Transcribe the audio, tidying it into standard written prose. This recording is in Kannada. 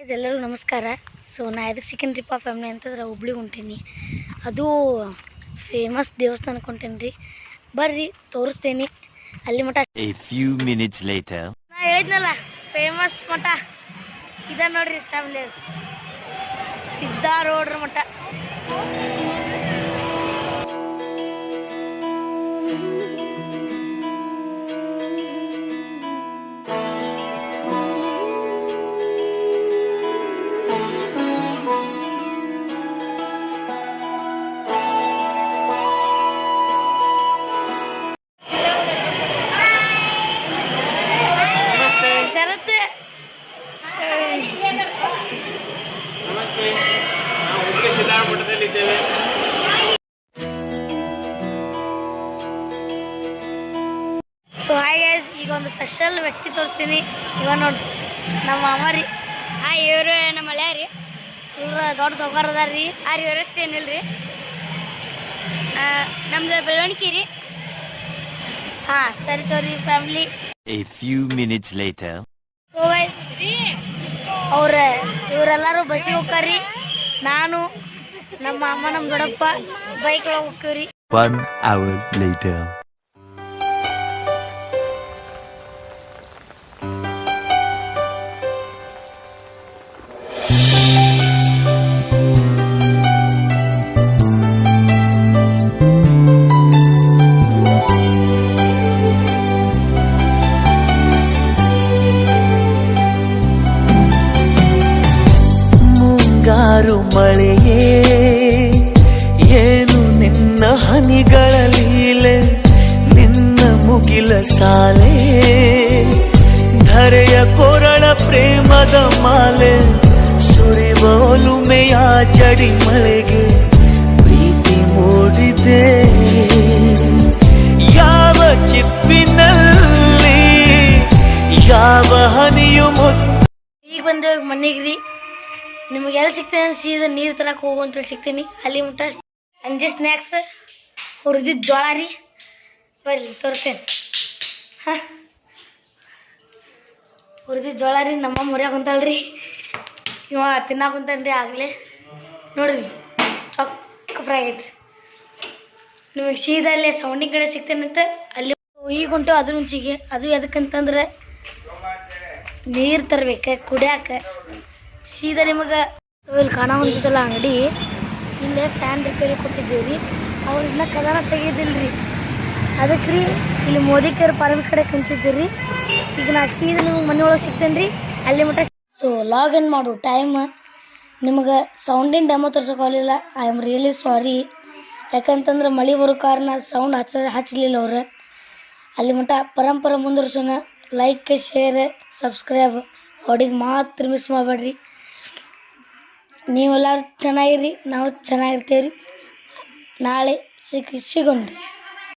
ಎಲ್ಲರೂ ನಮಸ್ಕಾರ. ಸೊ ನಾ ಇದಕ್ಕೆ ಸಿಕಂದ್ರಿಪ್ಪ ಫ್ಯಾಮಿಲಿ ಅಂತಂದ್ರೆ ಹುಬ್ಳಿಗೆ ಹೊಂಟೀನಿ. ಅದು ಫೇಮಸ್ ದೇವಸ್ಥಾನಕ್ಕೆ ಹೊಂಟೇನಿ ರೀ. ಬರ್ರಿ ತೋರಿಸ್ತೇನೆ ಅಲ್ಲಿ ಮಠ. ನಾ ಹೇಳಿದ್ನಲ್ಲ ಫೇಮಸ್ ಮಠ ಇದ ನೋಡ್ರಿ ಫ್ಯಾಮಿಲಿ, ಸಿದ್ಧಾರೂಢರ ಮಠ. ಸೊ ಹಾಯ್ ಗೈಸ್, ಈಗ ಒಂದು ಸ್ಪೆಷಲ್ ವ್ಯಕ್ತಿ ತೋರಿಸ್ತೀನಿ. ಇವಾಗ ನೋಡ್ರಿ ನಮ್ಮ ಮಾಮ ರೀ. ಹಾಯ್, ಇವರು ನಮ್ಮ ಹಳೆ ರೀ. ಇವ್ರು ದೊಡ್ಡ ಸೌಕಾರ ಅದಾರ ರೀ. ಇವರಷ್ಟು ಏನಿಲ್ಲ ರೀ, ನಮ್ದು ಬೆಳವಣಿಗೆ ರೀ. ಹಾಂ ಸರಿ ತೋರಿ ಫ್ಯಾಮಿಲಿ. ಸೊ ಗೈಸ್, ಇವರೆಲ್ಲರೂ ಬಸ್ಸಿಗೆ ಹೋಗ್ತಾರ್ರಿ. ನಾನು ನಮ್ಮ ಅಮ್ಮ ನಮ್ಮ ದೊಡ್ಡಪ್ಪ ಬೈಕ್ ಒಳಗೆ ಹೋಗ್ತೀವ್ರಿ. 1 hour later. ಮುಂಗಾರು ಮಳೆಯೇ ಏನು ನಿನ್ನ ಹನಿಗಳ ಲೀಲೆ, ನಿನ್ನ ಮುಗಿಲ ಸಾಲೆ ಧರೆಯ ಕೊರಳ ಪ್ರೇಮದ ಮಾಲೆ, ಸುರಿವ ಒಲುಮೆಯ ಜಡಿ ಮಳೆಗೆ ಪ್ರೀತಿ ಮೂಡಿದೆ ಯಾವ ಚಿಪ್ಪಿನಲ್ಲಿ ಯಾವ ಹನಿಯು ಈಗ ಬಂದೇವ್ ಮನೆಗೆ ರೀ. ನಿಮಗೆ ಎಲ್ಲಿ ಸಿಗ್ತೇನೆ ಸೀದಾ ನೀರು ತರಕ್ಕೆ ಹೋಗುವಂತ ಸಿಗ್ತೀನಿ. ಅಲ್ಲಿ ಮುಟ್ಟ ಸಂಜೆ ಸ್ನ್ಯಾಕ್ಸ್ ಹುರಿದಿದ್ದು ಜೋಳ ರೀ. ಬರ್ರಿ ತೋರಿಸ್ತೇನೆ. ಹಾಂ, ಹುರಿದಿದ್ದು ಜೋಳ ರೀ. ನಮ್ಮ ಮುರಿಯಾಕ ಕುಂತಾಳ್ರಿ, ಇವ ತಿನ್ನಾಕ ಕುಂತಾನೆ ರೀ. ಆಗಲೇ ನೋಡ್ರಿ ಚೊಕ್ಕ ಫ್ರೈ ಆಗೈತ್ರಿ. ನಿಮಗೆ ಸೀದಾ ಅಲ್ಲೇ ಸೌಂಡಿನ ಕಡೆ ಸಿಗ್ತೇನೆ ಅಂತ ಅಲ್ಲಿ ಈಗ ಹೊಂಟು. ಅದ್ರ ಮುಂಚಿಗೆ ಅದು ಎದಕ್ಕಂತಂದ್ರೆ ನೀರು ತರ್ಬೇಕು ಕುಡಿಯಾಕ. ಸೀದಾ ನಿಮಗೆ ಇಲ್ಲಿ ಕಾಣ ಹೊಂದಿದ್ದಲ್ಲ ಅಂಗಡಿ, ಇಲ್ಲೇ ಫ್ಯಾನ್ ರಿಪೇರಿ ಕೊಟ್ಟಿದ್ದೀವಿ ರೀ. ಅವ್ರು ಇನ್ನೂ ಕದನ ತೆಗೆದಿಲ್ಲ ರೀ. ಅದಕ್ಕೆ ರೀ ಇಲ್ಲಿ ಮೋದಿಕೇರ್ ಫಾರ್ಮರ್ಸ್ ಕಡೆ ಕುಂತಿದ್ದೀವಿ ರೀ. ಈಗ ನಾ ಸೀದಾ ನಿಮಗೆ ಮನೆ ಒಳಗೆ ಸಿಗ್ತೇನೆ ರೀ ಅಲ್ಲಿ ಮಟ್ಟ. ಸೊ ಲಾಗಿನ್ ಮಾಡು ಟೈಮ್ ನಿಮಗೆ ಸೌಂಡಿನ ಡೆಮೋ ತೋರ್ಸೋಕ್ಕಾಗಲಿಲ್ಲ. I am really sorry. ಯಾಕಂತಂದ್ರೆ ಮಳೆ ಬರೋ ಕಾರಣ ಸೌಂಡ್ ಹಚ್ಚಲಿಲ್ಲ ಅವ್ರು. ಅಲ್ಲಿ ಮಟ್ಟ ಪರಂಪರೆ ಮುಂದುವರ್ಸೋಣ. ಲೈಕ್, ಶೇರ್, ಸಬ್ಸ್ಕ್ರೈಬ್ ಹೊಡಿದು ಮಾತ್ರ ಮಿಸ್ ಮಾಡಬೇಡ್ರಿ. ನೀವೆಲ್ಲರೂ ಚೆನ್ನಾಗಿರಿ, ನಾವು ಚೆನ್ನಾಗಿರ್ತೇವೆ ರೀ. ನಾಳೆ ಸಿಗೋಣ್ರಿ.